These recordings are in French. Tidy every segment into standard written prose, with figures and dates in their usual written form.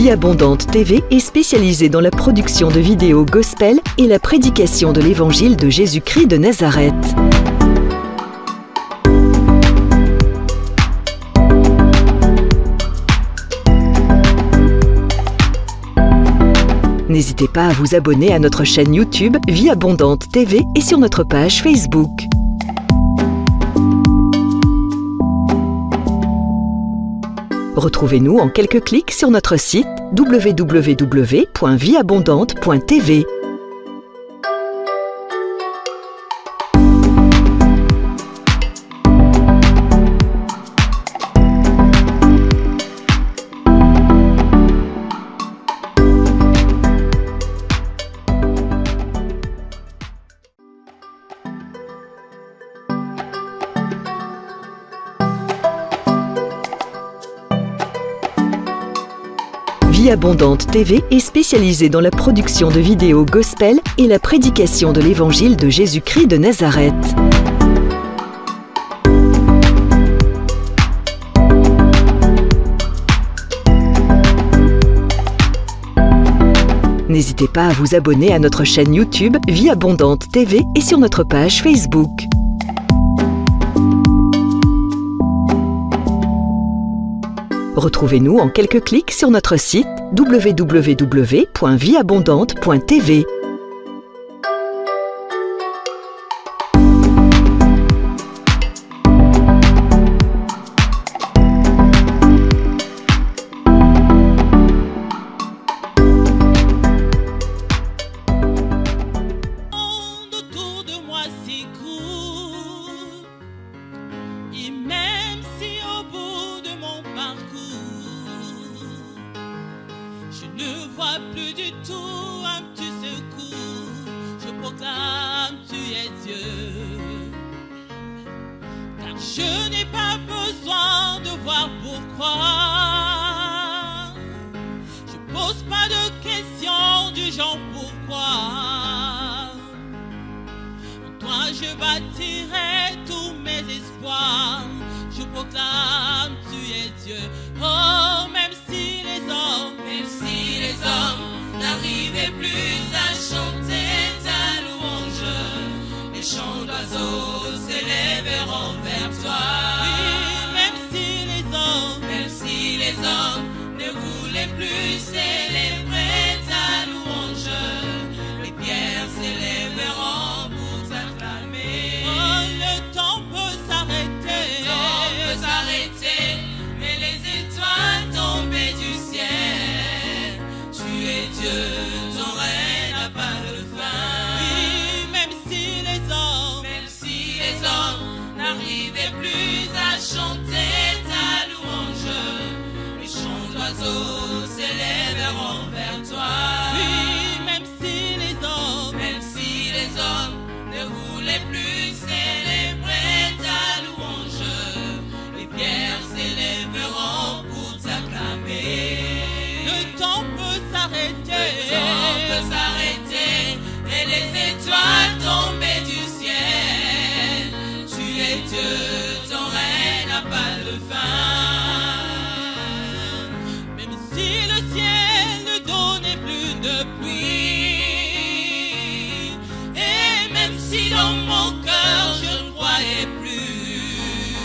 Vie Abondante TV est spécialisée dans la production de vidéos gospel et la prédication de l'évangile de Jésus-Christ de Nazareth. N'hésitez pas à vous abonner à notre chaîne YouTube Vie Abondante TV et sur notre page Facebook. Retrouvez-nous en quelques clics sur notre site www.vieabondante.tv. Vie Abondante TV est spécialisée dans la production de vidéos gospel et la prédication de l'évangile de Jésus-Christ de Nazareth. N'hésitez pas à vous abonner à notre chaîne YouTube Vie Abondante TV et sur notre page Facebook. Retrouvez-nous en quelques clics sur notre site www.vieabondante.tv. Autour de moi s'écoule, et même si au bout de mon parcours je ne vois plus du tout un petit secours, je proclame tu es Dieu, car je n'ai pas besoin de voir pourquoi. Je pose pas de questions du genre pourquoi. En toi je bâtirai tous mes espoirs. Je proclame tu es Dieu. Oh, même si les hommes n'arrivaient plus à chanter ta louange, les chants d'oiseaux s'élèveront vers toi. Oui, même si les hommes ne voulaient plus célébrer ta louange, les pierres s'élèveront pour t'acclamer. Oh, le temps peut s'arrêter, mais les étoiles tombées du ciel, tu es Dieu, ton règne n'a pas de fin. Oui, même si les hommes n'arrivaient plus à chanter ta louange, les chants d'oiseaux s'élèveront vers toi. Oui, même si les hommes ne voulaient plus célébrer ta louange, les pierres s'élèveront pour t'acclamer. Le temps peut s'arrêter, et les étoiles tombées du ciel, tu es Dieu, ton règne n'a pas de fin. Même si le ciel ne donnait plus de pluie, et même si dans mon cœur je ne croyais plus,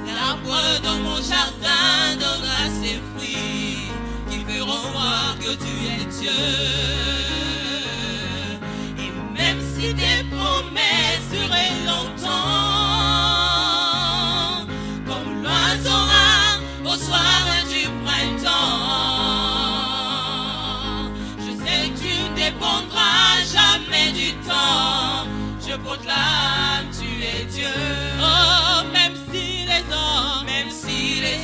l'arbre dans mon jardin donnera ses fruits qui feront voir que tu es Dieu. Et même si tes promesses duraient longtemps, comme l'oiseau rare au soir du printemps, je sais que tu ne dépendras jamais du temps. Je proclame tu es Dieu. Oh, même si les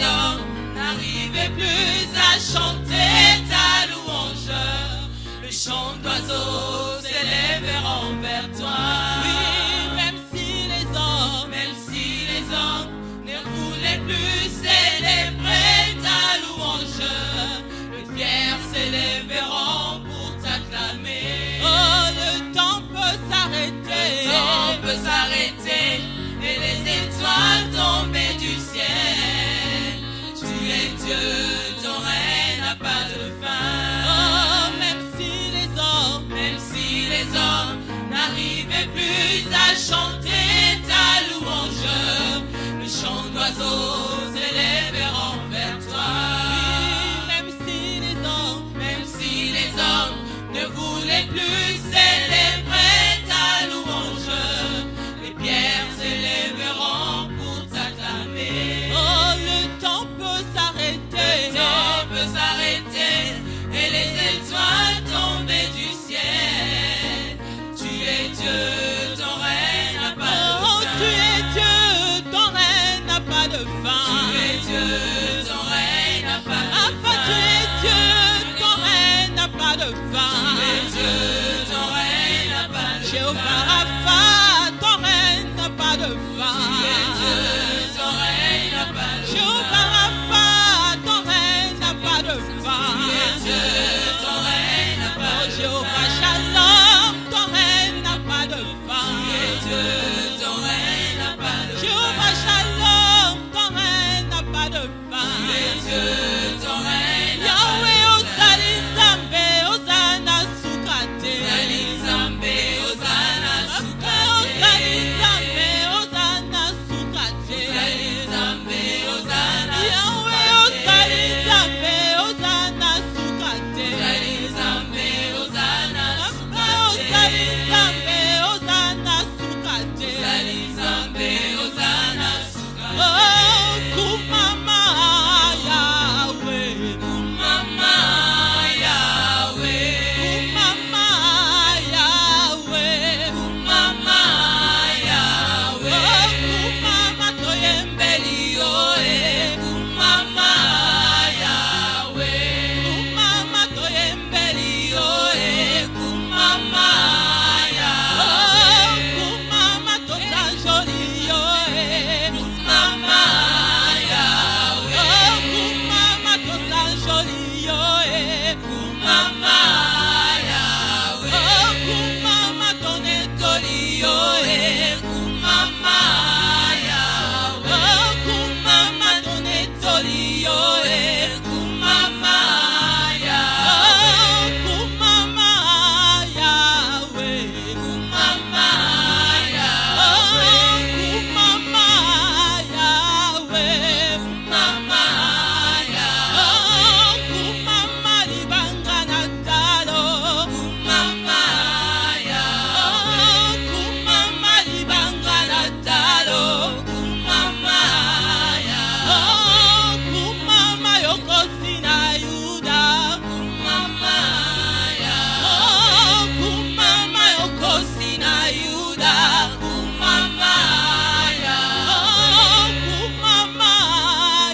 hommes n'arrivaient plus à chanter ta louange, le chant d'oiseaux s'élèveront vers toi. Oui, même si les hommes ne voulaient plus célébrer ta louange, les pierres s'élèveront pour t'acclamer. Oh, le temps peut s'arrêter, et les étoiles tombées du ciel, tu es Dieu, ton règne Jéhovah Rapha, ton règne n'a pas de fin. Jéhovah Rapha, ton règne n'a pas de fin. Jéhovah Shalom, ton règne n'a pas de fin. Jéhovah Shalom, ton règne n'a pas de fin. Yahweh, Ozali Nzambe, Ozana Sukate. Ozali Nzambe, Ozana Sukate. Yahweh, Ozali Nzambe, Ozana Sukate. Ozali Nzambe, Ozana Sukate. Oh, kumama Yahweh. Kumama Yahweh. Oh, kumama toyembeli yo kumama Yahweh. Kumama toyembeli yo kumama Yahweh. Oh, kumama tosanjoli yo kumama Yahweh. Oh, kumama tosanjoli yo kumama Yahweh. Oh, kumama tonetoli yo kumama Yahweh. Oh, kumama tonetoli yo kumama Yahweh. Oh, kumama Yahweh. Kumama Yahweh. Kumama Yahweh. Kumama Yahweh. Kumama libanga na talo. Kumama Yahweh. Kumama libanga na talo. Kumama Yahweh. Kumama yokosi na Yuda. Kumama Yahweh. Kumama yokosi na Yuda. Kumama Yahweh. Kumama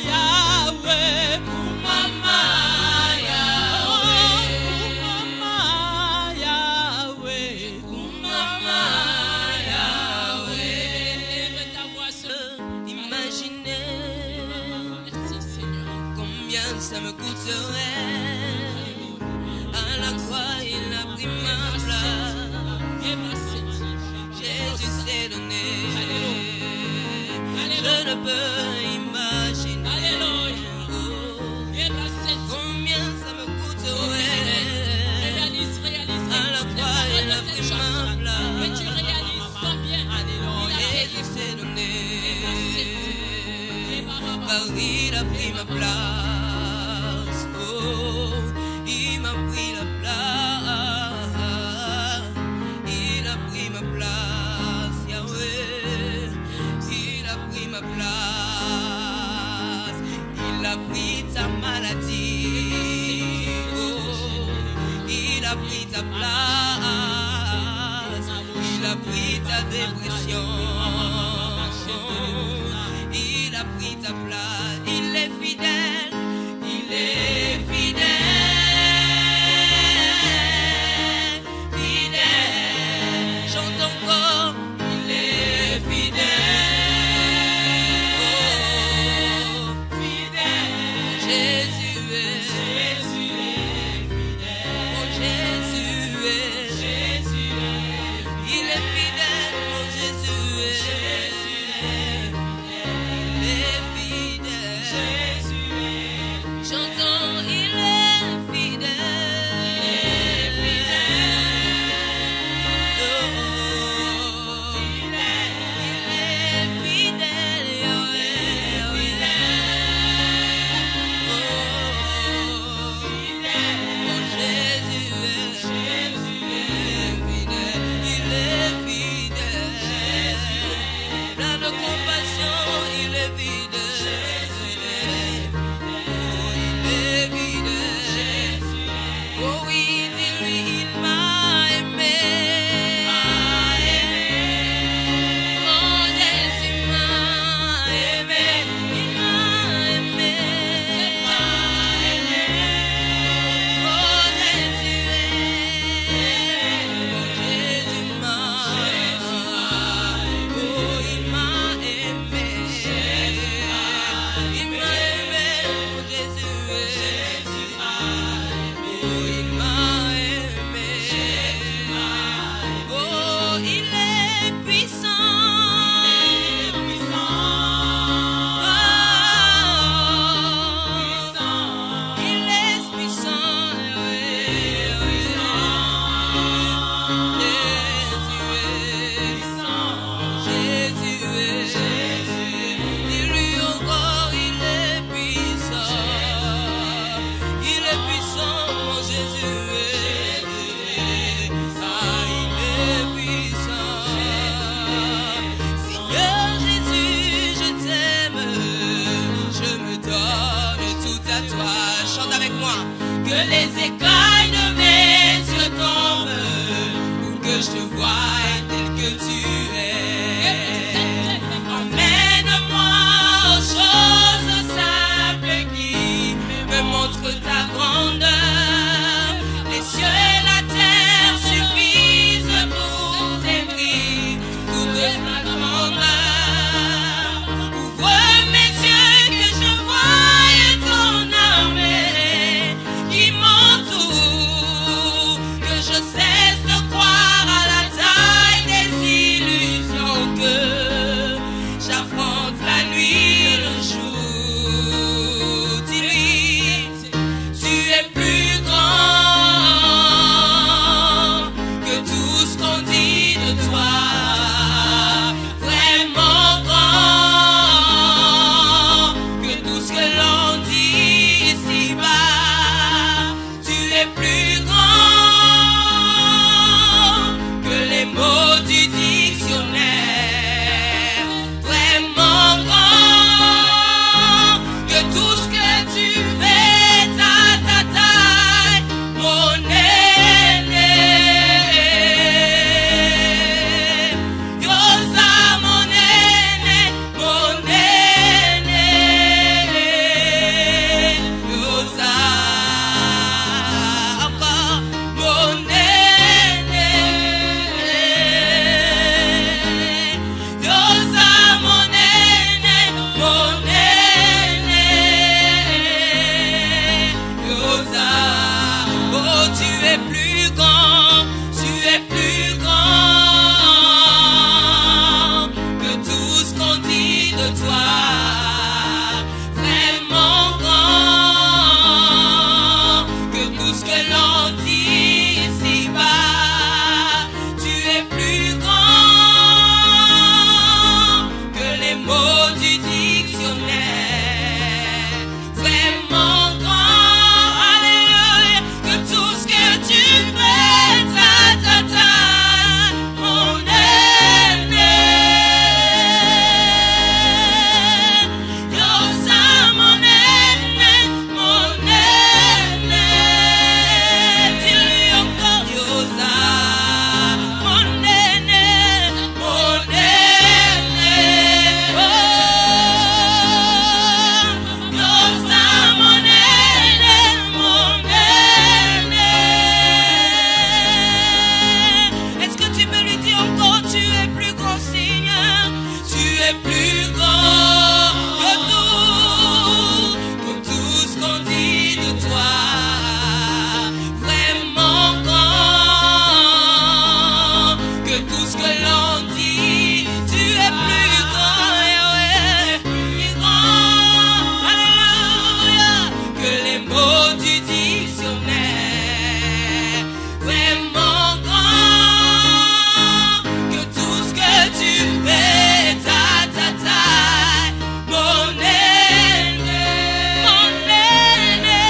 Yahweh. Kumama Yahweh. Kumama Yahweh. Kumama Yahweh. Lève ta voix imaginez combien ça me coûterait. À la croix il a pris ma place. Jésus s'est donné. Je ne peux imaginer combien ça me coûterait. À la croix il a pris ma place. Jésus s'est donné. Car il a pris ma place. Oh, il m'a pris la place. Il a pris ma place, Yahweh. Il a pris ma place. Il a pris ta maladie. Oh, il a pris ta place. Il a pris ta dépression. Il a pris ta place. Il est fidèle. Il est fidèle. Fidèle. Chante encore. Il est fidèle. Oh, fidèle. Jésus est fidèle. Oh, Jésus est fidèle. Il est fidèle. Oh, Jésus est fidèle. Il est fidèle. vois tel que tu es. Emmène-moi aux choses simples qui me montrent ta grandeur. Les cieux et la terre suffisent pour t'aimer, toute ma grandeur. Ouvre mes yeux que je voie ton armée qui m'entoure, que je cesse de croire à la taille des illusions, que j'affronte la nuit et le jour. Dis-lui, tu es plus grand que tout ce qu'on dit de toi. Vraiment grand que tout ce que l'on dit ici-bas. Tu es plus grand que les mots du dictionnaire. Vraiment grand que tout ce que tu fais, ta taille, mon aîné. Yosa, mon aîné, mon aîné. Yosa, encore mon aîné. Yosa, mon aîné, mon aîné. Yosa, oh tu es plus grand, tu es plus grand que tout ce qu'on dit de toi. Vraiment grand que tout ce que l'on dit ici-bas. Tu es plus grand que les mots du dictionnaire. Vraiment grand, alléluia, que tout ce que tu fais, mon aîné. Yosa, mon aîné, mon aîné. Dis-lui encore, Yosa, mon aîné, mon aîné. Oh, Yosa, mon aîné, mon aîné. Est-ce que tu peux lui dire encore, tu es plus grand, Seigneur? Tu es plus grand que tout ce qu'on dit de toi. Vraiment grand que tout ce que l'on dit. Tu es plus grand, Yahweh, plus grand, alléluia, que les mots du dictionnaire. Vraiment grand que tout ce que tu fais, ta taille, mon aîné, mon aîné.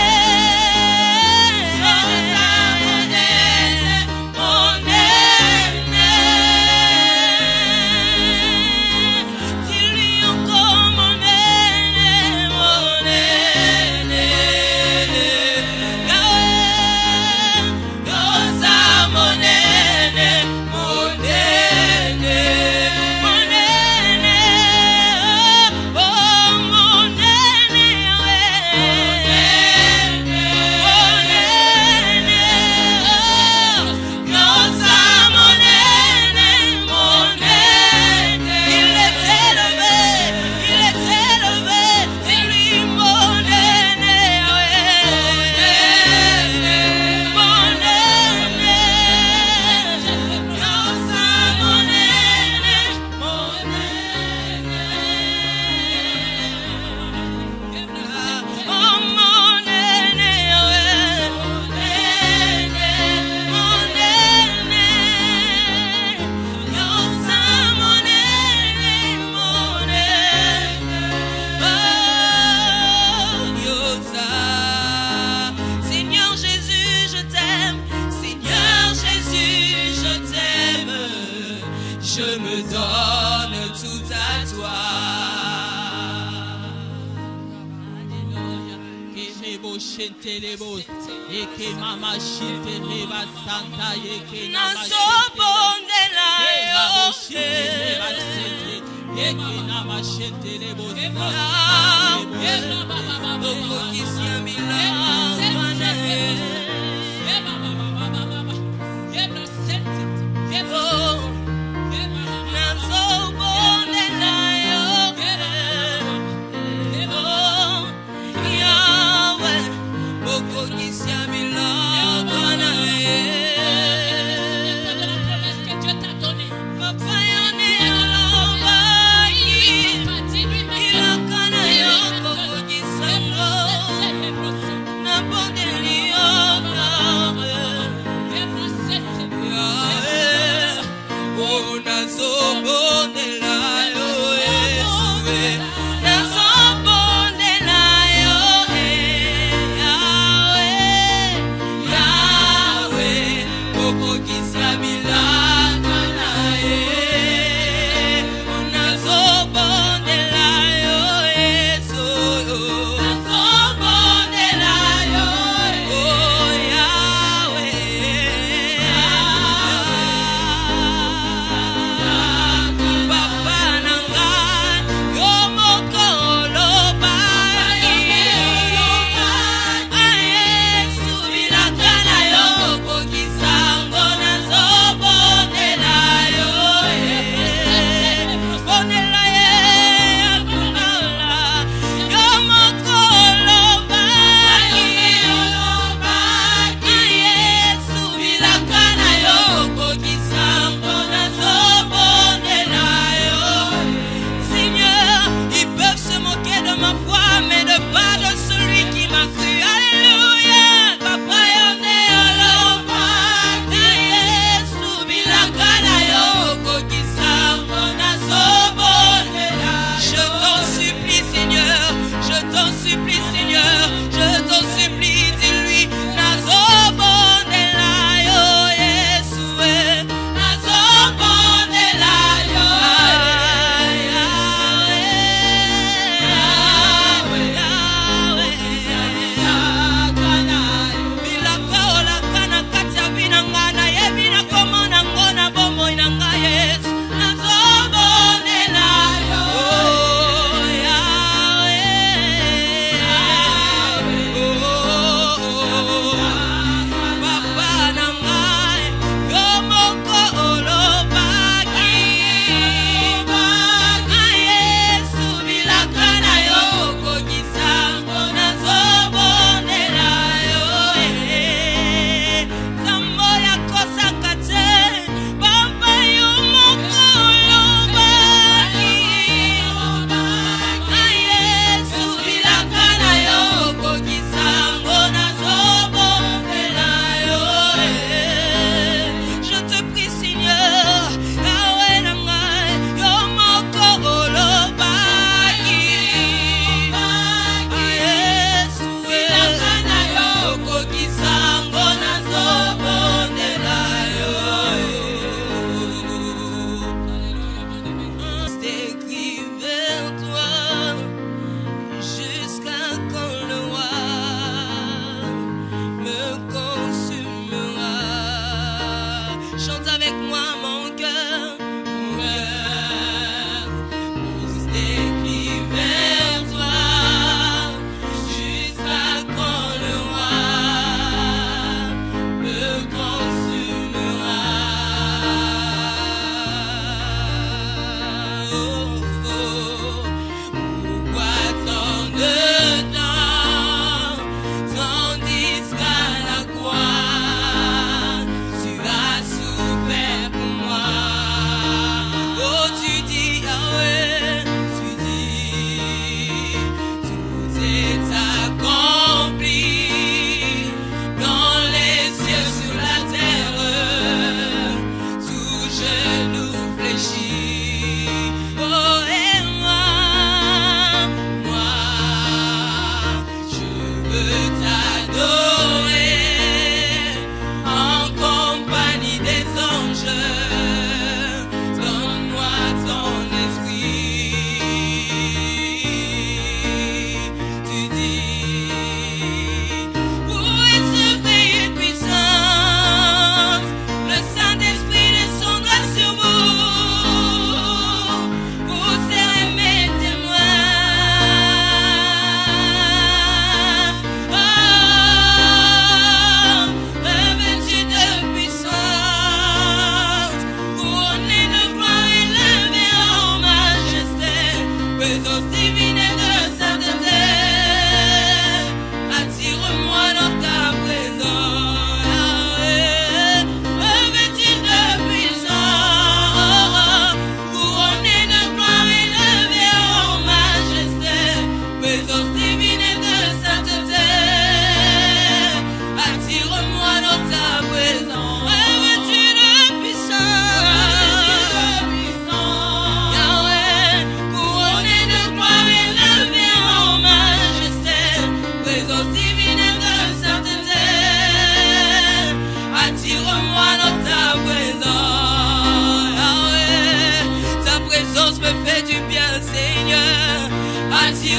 Mon aîné. Dis-lui encore, mon aîné, mon aîné. Yosa, mon aîné, mon aîné. Mon aîné, oh mon aîné, mon aîné. Yosa, mon aîné, mon aîné. Il est élevé, dis-lui mon aîné, mon aîné. Yosa, mon aîné, mon aîné. Oh mon aîné, mon aîné, mon aîné. Yosa, mon aîné, mon aîné. Oh Yosa. Seigneur Jésus, je t'aime. Seigneur Jésus, je t'aime. Je me donne tout à toi. Alléluia. Shentelebos, Eke Mama Shinteleba Santa, Eke Mama Shintelebos,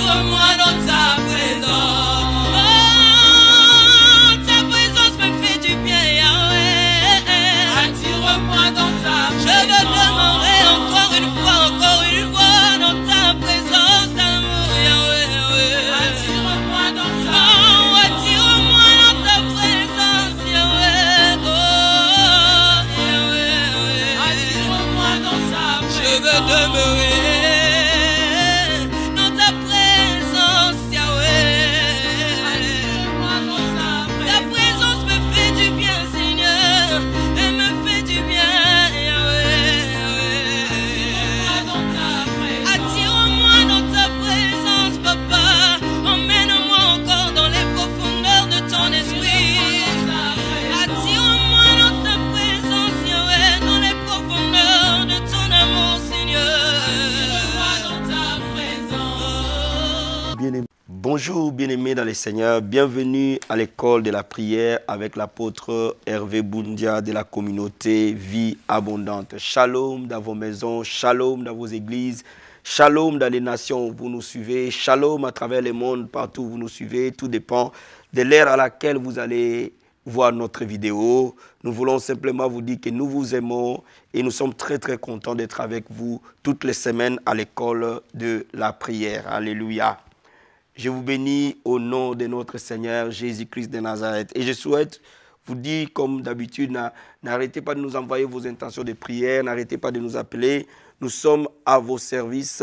Attire-moi dans ta présence. Ta présence me fait du bien, Yahweh. Attire-moi dans ta présence. Je veux demeurer encore une fois dans ta présence, amour, Yahweh. Attire-moi dans ta présence. Attire-moi dans ta présence, Yahweh. Oh, Yahweh. Attire-moi dans ta présence. Je veux demeurer. Bonjour bien-aimés dans le Seigneur, bienvenue à l'école de la prière avec l'apôtre Hervé Boundia de la communauté Vie Abondante. Shalom dans vos maisons, shalom dans vos églises, shalom dans les nations où vous nous suivez, shalom à travers le monde, partout où vous nous suivez. Tout dépend de l'ère à laquelle vous allez voir notre vidéo. Nous voulons simplement vous dire que nous vous aimons et nous sommes très très contents d'être avec vous toutes les semaines à l'école de la prière. Alléluia. Je vous bénis au nom de notre Seigneur Jésus-Christ de Nazareth. Et je souhaite vous dire, comme d'habitude, n'arrêtez pas de nous envoyer vos intentions de prière, n'arrêtez pas de nous appeler. Nous sommes à vos services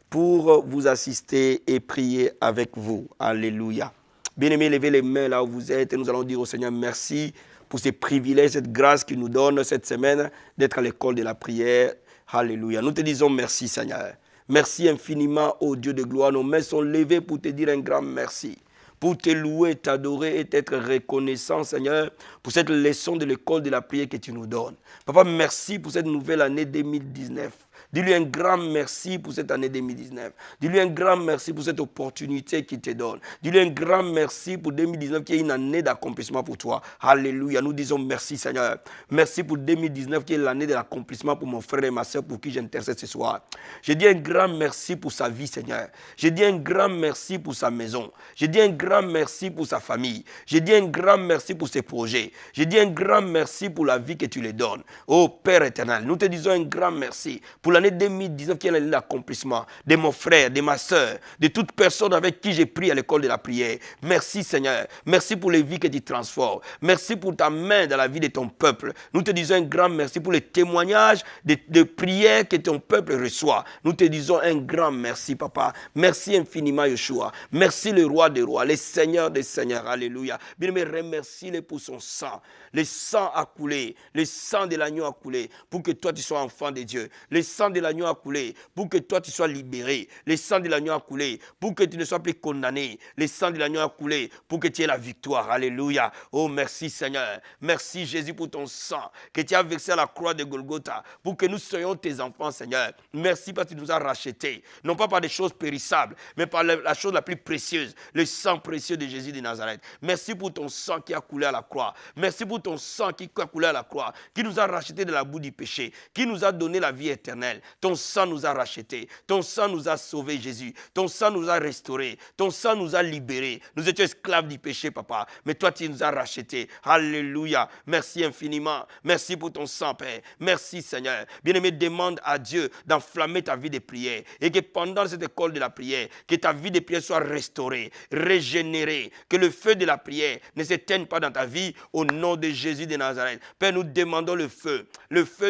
pour vous assister et prier avec vous. Alléluia. Bien-aimés, levez les mains là où vous êtes et nous allons dire au Seigneur merci pour ces privilèges, cette grâce qu'il nous donne cette semaine d'être à l'école de la prière. Alléluia. Nous te disons merci, Seigneur. Merci infiniment, ô Dieu de gloire. Nos mains sont levées pour te dire un grand merci, pour te louer, t'adorer et t'être reconnaissant, Seigneur, pour cette leçon de l'école de la prière que tu nous donnes. Papa, merci pour cette nouvelle année 2019. Dis-lui un grand merci pour cette année 2019. Dis-lui un grand merci pour cette opportunité qu'il te donne. Dis-lui un grand merci pour 2019 qui est une année d'accomplissement pour toi. Alléluia. Nous disons merci Seigneur. Merci pour 2019 qui est l'année de l'accomplissement pour mon frère et ma soeur pour qui j'intercède ce soir. Je dis un grand merci pour sa vie Seigneur. Je dis un grand merci pour sa maison. Je dis un grand merci pour sa famille. Je dis un grand merci pour ses projets. Je dis un grand merci pour la vie que tu lui donnes. Oh Père éternel, nous te disons un grand merci pour l'année 2019 qui est l'année d'accomplissement de mon frère, de ma soeur, de toute personne avec qui j'ai pris à l'école de la prière. Merci Seigneur. Merci pour les vies que tu transformes. Merci pour ta main dans la vie de ton peuple. Nous te disons un grand merci pour les témoignages de prières que ton peuple reçoit. Nous te disons un grand merci Papa. Merci infiniment Yeshua. Merci le roi des rois, le Seigneur des seigneurs. Alléluia. Bien-aimé, remercie-le pour son sang. Le sang a coulé. Le sang de l'agneau a coulé pour que toi tu sois enfant de Dieu. Le sang de l'agneau a coulé pour que toi tu sois libéré. Le sang de l'agneau a coulé pour que tu ne sois plus condamné. Le sang de l'agneau a coulé pour que tu aies la victoire. Alléluia. Oh merci Seigneur. Merci Jésus pour ton sang que tu as versé à la croix de Golgotha pour que nous soyons tes enfants Seigneur. Merci parce que tu nous as rachetés. Non pas par des choses périssables mais par la chose la plus précieuse. Le sang précieux de Jésus de Nazareth. Merci pour ton sang qui a coulé à la croix. Merci pour ton sang qui a coulé à la croix. Qui nous a rachetés de la boue du péché. Qui nous a donné la vie éternelle. Ton sang nous a rachetés. Ton sang nous a sauvés, Jésus. Ton sang nous a restaurés. Ton sang nous a libérés. Nous étions esclaves du péché, Papa. Mais toi, tu nous as rachetés. Alléluia. Merci infiniment. Merci pour ton sang, Père. Merci, Seigneur. Bien-aimé, demande à Dieu d'enflammer ta vie de prière. Et que pendant cette école de la prière, que ta vie de prière soit restaurée, régénérée. Que le feu de la prière ne s'éteigne pas dans ta vie au nom de Jésus de Nazareth. Père, nous demandons le feu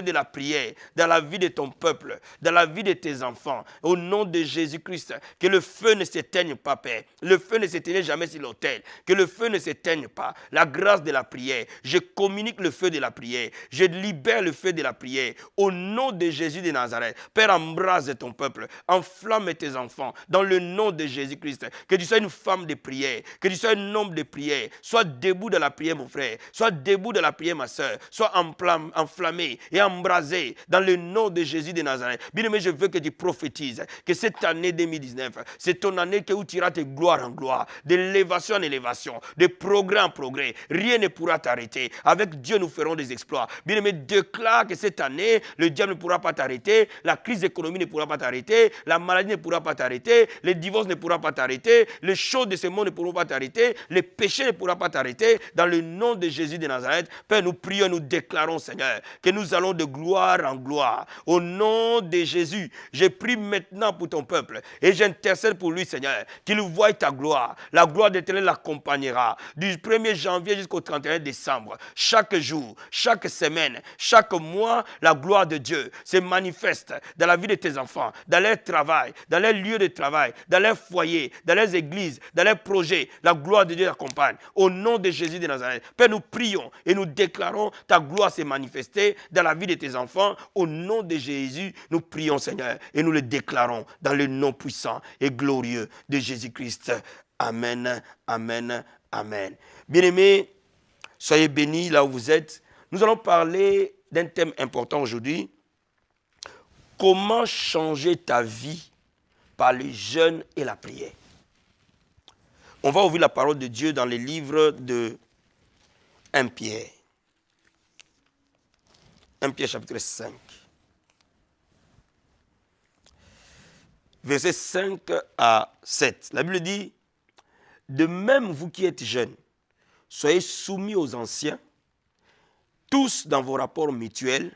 de la prière dans la vie de ton peuple, dans la vie de tes enfants, au nom de Jésus-Christ. Que le feu ne s'éteigne pas, Père. Le feu ne s'éteigne jamais sur l'autel. Que le feu ne s'éteigne pas. La grâce de la prière. Je communique le feu de la prière. Je libère le feu de la prière au nom de Jésus de Nazareth. Père, embrase ton peuple. Enflamme tes enfants dans le nom de Jésus-Christ. Que tu sois une femme de prière. Que tu sois un homme de prière. Sois debout dans la prière, mon frère. Sois debout dans la prière, ma soeur. Sois enflammé et embrasé dans le nom de Jésus de Nazareth. Bien-aimé, je veux que tu prophétises que cette année 2019, c'est ton année où tu iras de gloire en gloire, d'élévation en élévation, de progrès en progrès. Rien ne pourra t'arrêter. Avec Dieu, nous ferons des exploits. Bien-aimé, déclare que cette année, le diable ne pourra pas t'arrêter, la crise économique ne pourra pas t'arrêter, la maladie ne pourra pas t'arrêter, le divorce ne pourra pas t'arrêter, les choses de ce monde ne pourront pas t'arrêter, les péchés ne pourront pas t'arrêter. Dans le nom de Jésus de Nazareth, Père, nous prions, nous déclarons, Seigneur, que nous allons de gloire en gloire. Au nom de Jésus, je prie maintenant pour ton peuple et j'intercède pour lui, Seigneur, qu'il voie ta gloire. La gloire de l'Éternel l'accompagnera du 1er janvier jusqu'au 31 décembre. Chaque jour, chaque semaine, chaque mois, la gloire de Dieu se manifeste dans la vie de tes enfants, dans leur travail, dans leur lieu de travail, dans leur foyer, dans leurs églises, dans leurs projets. La gloire de Dieu l'accompagne. Au nom de Jésus de Nazareth, Père, nous prions et nous déclarons ta gloire s'est manifestée dans la vie de tes enfants. Au nom de Jésus, nous prions, Seigneur, et nous le déclarons dans le nom puissant et glorieux de Jésus-Christ. Amen, amen, amen. Bien-aimés, soyez bénis là où vous êtes. Nous allons parler d'un thème important aujourd'hui. Comment changer ta vie par le jeûne et la prière. On va ouvrir la parole de Dieu dans les livres de 1 Pierre. 1 Pierre chapitre 5. Versets 5 à 7. La Bible dit, de même vous qui êtes jeunes, soyez soumis aux anciens, tous dans vos rapports mutuels,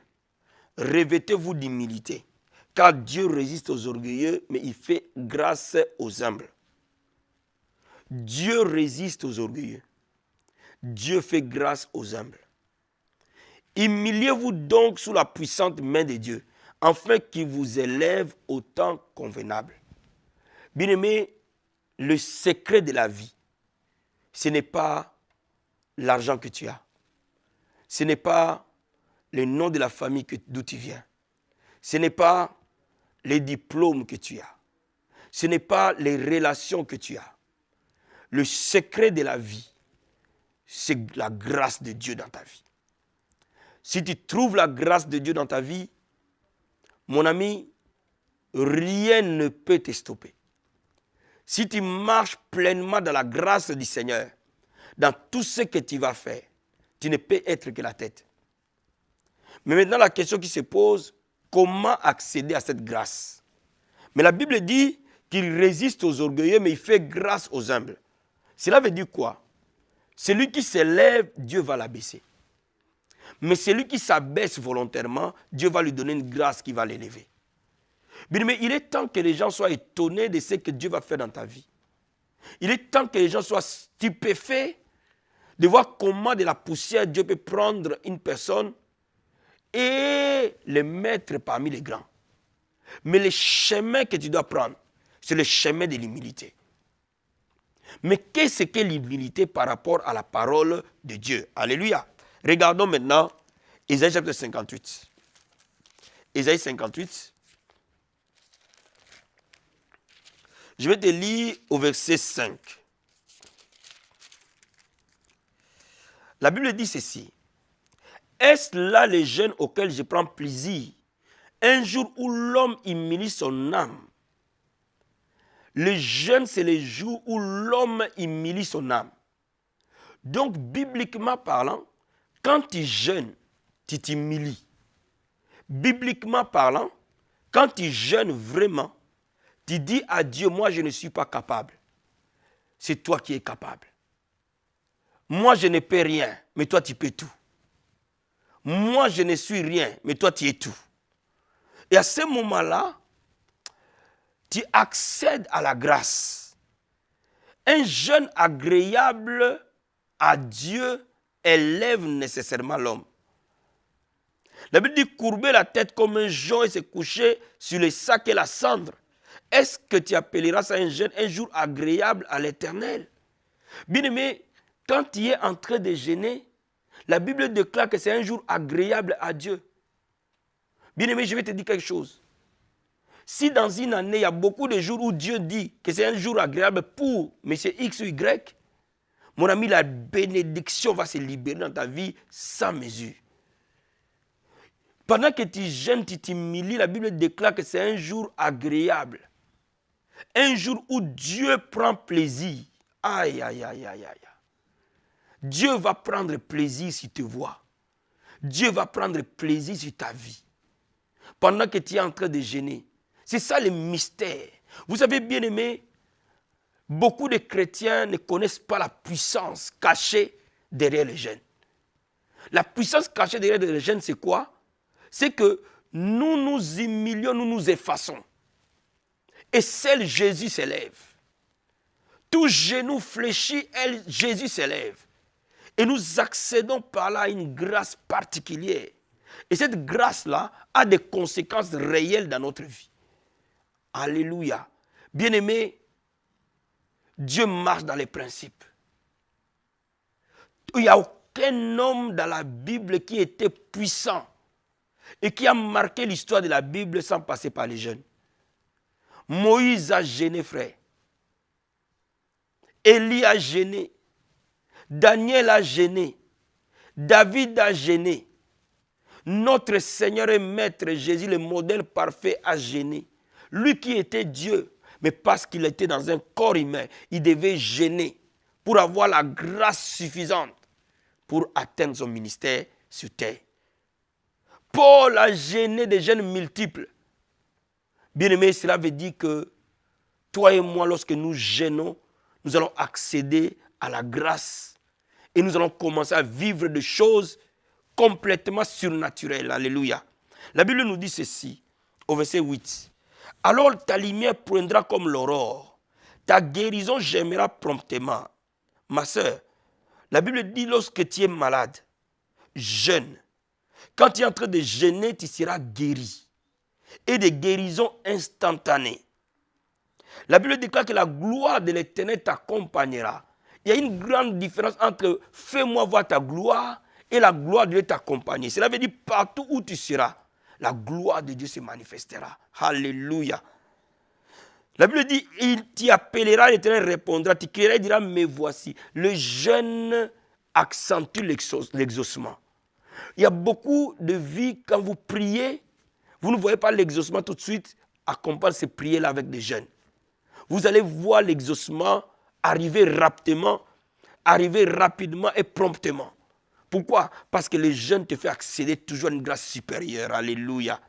revêtez-vous d'humilité, car Dieu résiste aux orgueilleux, mais il fait grâce aux humbles. Dieu résiste aux orgueilleux. Dieu fait grâce aux humbles. Humiliez-vous donc sous la puissante main de Dieu, afin qu'il vous élève au temps convenable. Bien-aimé, le secret de la vie, ce n'est pas l'argent que tu as. Ce n'est pas le nom de la famille d'où tu viens. Ce n'est pas les diplômes que tu as. Ce n'est pas les relations que tu as. Le secret de la vie, c'est la grâce de Dieu dans ta vie. Si tu trouves la grâce de Dieu dans ta vie, mon ami, rien ne peut te stopper. Si tu marches pleinement dans la grâce du Seigneur, dans tout ce que tu vas faire, tu ne peux être que la tête. Mais maintenant, la question qui se pose, comment accéder à cette grâce? Mais la Bible dit qu'il résiste aux orgueilleux, mais il fait grâce aux humbles. Cela veut dire quoi? Celui qui s'élève, Dieu va l'abaisser. Mais celui qui s'abaisse volontairement, Dieu va lui donner une grâce qui va l'élever. Mais il est temps que les gens soient étonnés de ce que Dieu va faire dans ta vie. Il est temps que les gens soient stupéfaits de voir comment de la poussière Dieu peut prendre une personne et le mettre parmi les grands. Mais le chemin que tu dois prendre, c'est le chemin de l'humilité. Mais qu'est-ce que l'humilité par rapport à la parole de Dieu? Alléluia. Regardons maintenant Ésaïe chapitre 58. Ésaïe 58. Je vais te lire au verset 5. La Bible dit ceci. Est-ce là les jeûnes auxquels je prends plaisir? Un jour où l'homme humilie son âme. Le jeûne, c'est le jour où l'homme humilie son âme. Donc, bibliquement parlant, quand tu jeûnes, tu t'humilies. Bibliquement parlant, quand tu jeûnes vraiment, tu dis à Dieu, moi je ne suis pas capable. C'est toi qui es capable. Moi je ne peux rien, mais toi tu peux tout. Moi je ne suis rien, mais toi tu es tout. Et à ce moment-là, tu accèdes à la grâce. Un jeûne agréable à Dieu élève nécessairement l'homme. La Bible dit courber la tête comme un jonc et se coucher sur les sacs et la cendre. Est-ce que tu appelleras ça un jeûne, un jour agréable à l'Éternel? Bien-aimé, quand tu es en train de jeûner, la Bible déclare que c'est un jour agréable à Dieu. Bien-aimé, je vais te dire quelque chose. Si dans une année, il y a beaucoup de jours où Dieu dit que c'est un jour agréable pour M. X ou Y, mon ami, la bénédiction va se libérer dans ta vie sans mesure. Pendant que tu jeûnes, tu t'humilies, la Bible déclare que c'est un jour agréable. Un jour où Dieu prend plaisir. Aïe, aïe, aïe, aïe, aïe. Dieu va prendre plaisir si tu vois. Dieu va prendre plaisir sur ta vie. Pendant que tu es en train de jeûner. C'est ça le mystère. Vous savez, bien aimé, beaucoup de chrétiens ne connaissent pas la puissance cachée derrière le jeûne. La puissance cachée derrière le jeûne, c'est quoi? C'est que nous nous humilions, nous nous effaçons. Et seul Jésus s'élève. Tout genou fléchit, Jésus s'élève. Et nous accédons par là à une grâce particulière. Et cette grâce-là a des conséquences réelles dans notre vie. Alléluia. Bien-aimé, Dieu marche dans les principes. Il n'y a aucun homme dans la Bible qui était puissant et qui a marqué l'histoire de la Bible sans passer par les jeûnes. Moïse a jeûné, frère. Élie a jeûné. Daniel a jeûné. David a jeûné. Notre Seigneur et Maître Jésus, le modèle parfait, a jeûné. Lui qui était Dieu, mais parce qu'il était dans un corps humain, il devait jeûner pour avoir la grâce suffisante pour atteindre son ministère sur terre. Paul a jeûné des jeûnes multiples. Bien-aimé, cela veut dire que toi et moi, lorsque nous jeûnons, nous allons accéder à la grâce et nous allons commencer à vivre des choses complètement surnaturelles. Alléluia. La Bible nous dit ceci, au verset 8. Alors ta lumière poindra comme l'aurore, ta guérison germera promptement. Ma soeur, la Bible dit lorsque tu es malade, jeûne. Quand tu es en train de jeûner, tu seras guéri. Et des guérisons instantanées. La Bible déclare que la gloire de l'Éternel t'accompagnera. Il y a une grande différence entre « fais-moi voir ta gloire » et la gloire de Dieu t'accompagner. Cela veut dire partout où tu seras, la gloire de Dieu se manifestera. Alléluia. La Bible dit « il t'y appellera, l'Éternel répondra, tu crieras et dira « me voici ». Le jeûne accentue l'exaucement. Il y a beaucoup de vies, quand vous priez, vous ne voyez pas l'exaucement tout de suite, accompagne ces prières-là avec des jeûnes. Vous allez voir l'exaucement arriver rapidement et promptement. Pourquoi? Parce que le jeûne te fait accéder toujours à une grâce supérieure. Alléluia.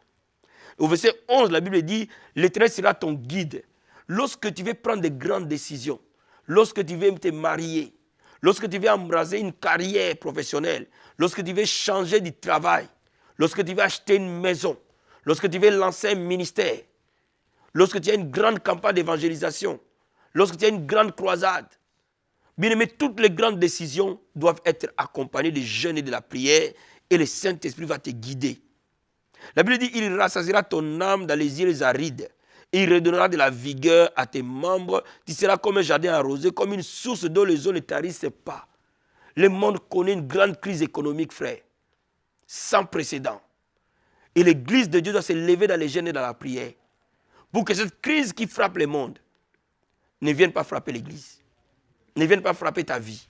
Au verset 11, la Bible dit, l'Éternel sera ton guide. Lorsque tu veux prendre de grandes décisions, lorsque tu veux te marier, lorsque tu veux embrasser une carrière professionnelle, lorsque tu veux changer de travail, lorsque tu veux acheter une maison, lorsque tu veux lancer un ministère, lorsque tu as une grande campagne d'évangélisation, lorsque tu as une grande croisade, bien aimé, toutes les grandes décisions doivent être accompagnées du jeûne et de la prière et le Saint-Esprit va te guider. La Bible dit, il rassasiera ton âme dans les îles arides et il redonnera de la vigueur à tes membres. Tu seras comme un jardin arrosé, comme une source dont les eaux ne tarissent pas. Le monde connaît une grande crise économique, frère, sans précédent. Et l'Église de Dieu doit se lever dans les jeûnes et dans la prière pour que cette crise qui frappe le monde ne vienne pas frapper l'Église, ne vienne pas frapper ta vie.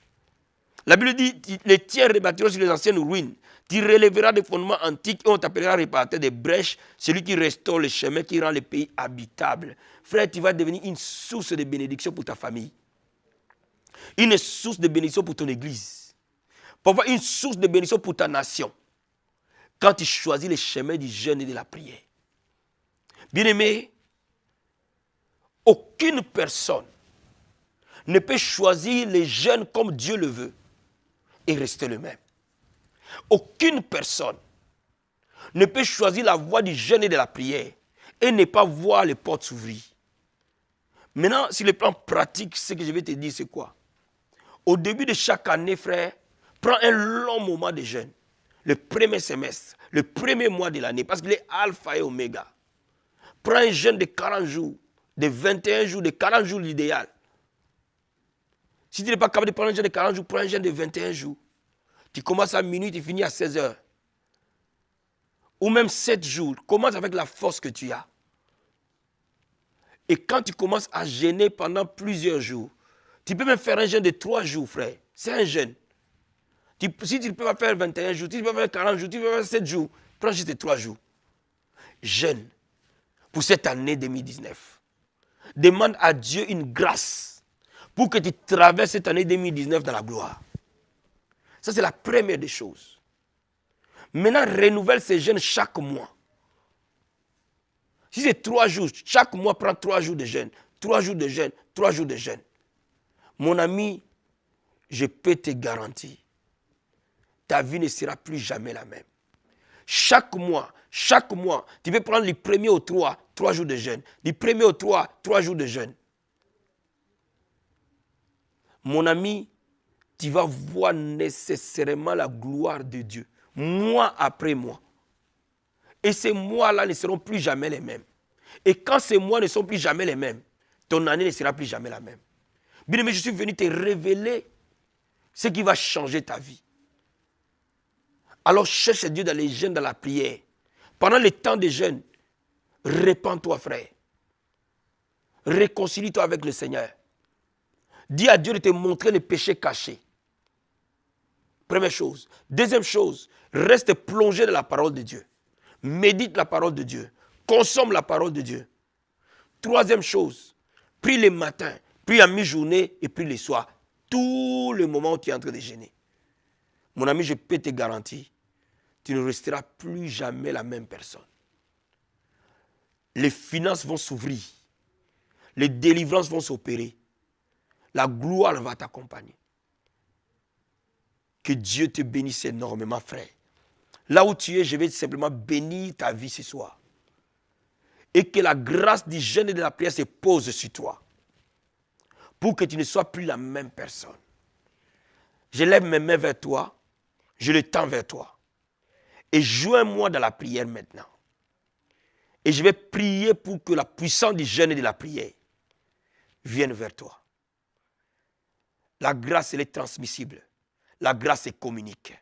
La Bible dit, les tiers rebâtiront sur les anciennes ruines. Tu relèveras des fondements antiques et on t'appellera réparateur des brèches, celui qui restaure les chemins, qui rend le pays habitable. Frère, tu vas devenir une source de bénédiction pour ta famille. Une source de bénédiction pour ton église. Parfois, une source de bénédiction pour ta nation. Quand tu choisis les chemins du jeûne et de la prière. Bien-aimé, aucune personne ne peut choisir les jeûnes comme Dieu le veut et rester le même. Aucune personne ne peut choisir la voie du jeûne et de la prière et ne pas voir les portes s'ouvrir. Maintenant, sur le plan pratique, ce que je vais te dire, c'est quoi? Au début de chaque année, frère, prends un long moment de jeûne. Le premier semestre, le premier mois de l'année, parce qu'il est alpha et oméga. Prends un jeûne de 40 jours, de 21 jours, de 40 jours l'idéal. Si tu n'es pas capable de prendre un jeûne de 40 jours, prends un jeûne de 21 jours. Tu commences à minuit, tu finis à 16 heures. Ou même 7 jours. Commence avec la force que tu as. Et quand tu commences à jeûner pendant plusieurs jours, tu peux même faire un jeûne de 3 jours, frère. C'est un jeûne. Si tu ne peux pas faire 21 jours, si tu peux pas faire 40 jours, tu peux faire 7 jours, Prends juste les 3 jours. Jeûne pour cette année 2019. Demande à Dieu une grâce pour que tu traverses cette année 2019 dans la gloire. Ça, c'est la première des choses. Maintenant, renouvelle ces jeûnes chaque mois. Si c'est 3 jours, chaque mois, prends 3 jours de jeûne. 3 jours de jeûne, 3 jours de jeûne. Mon ami, je peux te garantir, ta vie ne sera plus jamais la même. Chaque mois, tu peux prendre les premiers au 3 jours de jeûne. Les premiers au 3 jours de jeûne. Mon ami, tu vas voir nécessairement la gloire de Dieu, mois après mois. Et ces mois-là ne seront plus jamais les mêmes. Et quand ces mois ne sont plus jamais les mêmes, ton année ne sera plus jamais la même. Bien-aimé, je suis venu te révéler ce qui va changer ta vie. Alors cherche Dieu dans les jeûnes, dans la prière. Pendant le temps de jeûne, répands-toi, frère. Réconcilie-toi avec le Seigneur. Dis à Dieu de te montrer les péchés cachés. Première chose. Deuxième chose, reste plongé dans la parole de Dieu. Médite la parole de Dieu. Consomme la parole de Dieu. Troisième chose, prie le matin, prie à mi-journée et prie le soir. Tout le moment où tu es en train de jeûner. Mon ami, je peux te garantir, tu ne resteras plus jamais la même personne. Les finances vont s'ouvrir. Les délivrances vont s'opérer. La gloire va t'accompagner. Que Dieu te bénisse énormément, frère. Là où tu es, je vais simplement bénir ta vie ce soir. Et que la grâce du jeûne et de la prière se pose sur toi. Pour que tu ne sois plus la même personne. Je lève mes mains vers toi. Je les tends vers toi. Et joins-moi dans la prière maintenant. Et je vais prier pour que la puissance du jeûne et de la prière vienne vers toi. La grâce, elle est transmissible. La grâce est communique.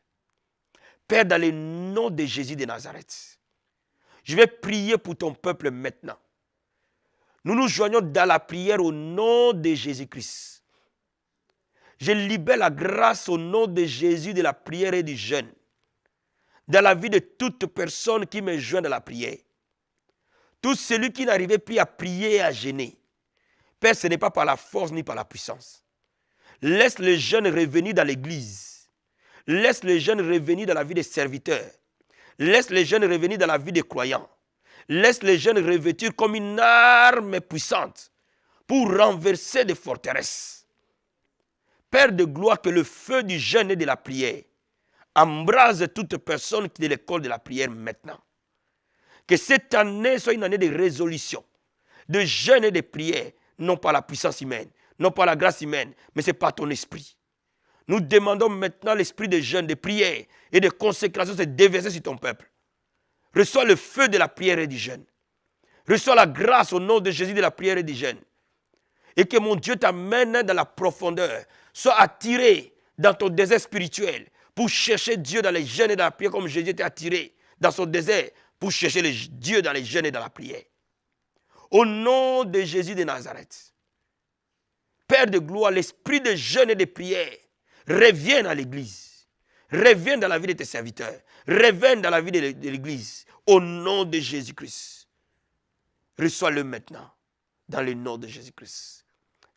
Père, dans le nom de Jésus de Nazareth, je vais prier pour ton peuple maintenant. Nous nous joignons dans la prière au nom de Jésus-Christ. Je libère la grâce au nom de Jésus de la prière et du jeûne. Dans la vie de toute personne qui me joint dans la prière. Tout celui qui n'arrivait plus à prier et à jeûner. Père, ce n'est pas par la force ni par la puissance. Laisse les jeunes revenir dans l'église. Laisse les jeunes revenir dans la vie des serviteurs. Laisse les jeunes revenir dans la vie des croyants. Laisse les jeunes revêtir comme une arme puissante pour renverser des forteresses. Père de gloire, que le feu du jeûne et de la prière embrase toute personne qui est de l'école de la prière maintenant. Que cette année soit une année de résolution, de jeûne et de prière, non pas la puissance humaine, non pas la grâce humaine, mais c'est par ton esprit. Nous demandons maintenant l'esprit de jeûne, de prière et de consécration se déverser sur ton peuple. Reçois le feu de la prière et du jeûne. Reçois la grâce au nom de Jésus de la prière et du jeûne. Et que mon Dieu t'amène dans la profondeur. Sois attiré dans ton désert spirituel pour chercher Dieu dans les jeûnes et dans la prière comme Jésus était attiré dans son désert pour chercher Dieu dans les jeûnes et dans la prière. Au nom de Jésus de Nazareth. Père de gloire, l'esprit de jeûne et de prière revienne à l'église. Revienne dans la vie de tes serviteurs. Revienne dans la vie de l'église. Au nom de Jésus-Christ. Reçois-le maintenant. Dans le nom de Jésus-Christ.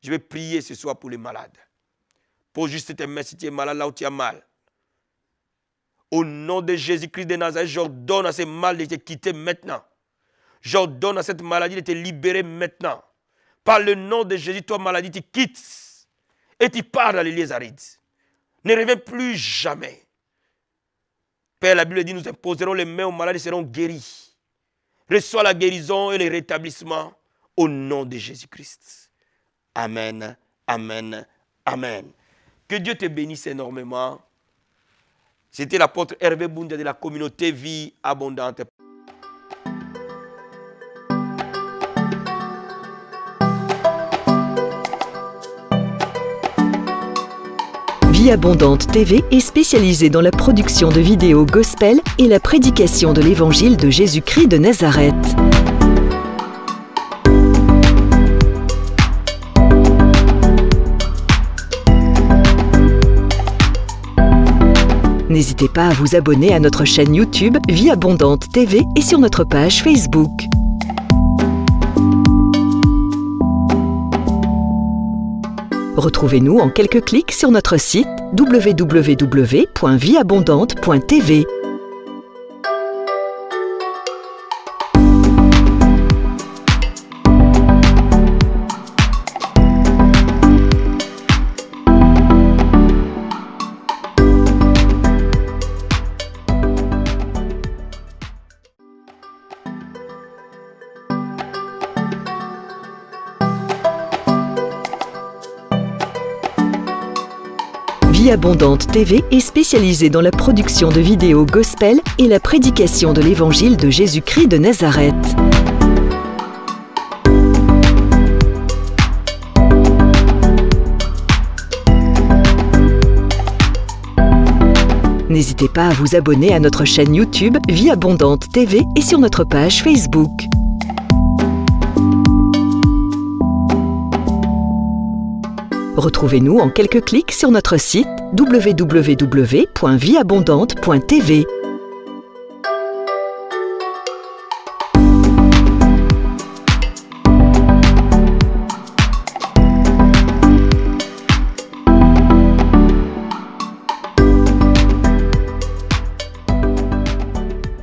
Je vais prier ce soir pour les malades. Pose juste tes mains si tu es malade là où tu as mal. Au nom de Jésus-Christ de Nazareth, j'ordonne à ces mal de te quitter maintenant. J'ordonne à cette maladie de te libérer maintenant. Par le nom de Jésus, toi maladie, tu quittes. Et tu pars dans les lieux arides. Ne reviens plus jamais. Père, la Bible dit, nous imposerons les mains aux malades et seront guéris. Reçois la guérison et le rétablissement au nom de Jésus-Christ. Amen, amen, amen. Que Dieu te bénisse énormément. C'était l'apôtre Hervé Boundia de la communauté Vie Abondante. Vie Abondante TV est spécialisée dans la production de vidéos gospel et la prédication de l'évangile de Jésus-Christ de Nazareth. N'hésitez pas à vous abonner à notre chaîne YouTube Vie Abondante TV et sur notre page Facebook. Retrouvez-nous en quelques clics sur notre site www.vieabondante.tv. Vie Abondante TV est spécialisée dans la production de vidéos gospel et la prédication de l'évangile de Jésus-Christ de Nazareth. N'hésitez pas à vous abonner à notre chaîne YouTube Vie Abondante TV et sur notre page Facebook. Retrouvez-nous en quelques clics sur notre site www.vieabondante.tv.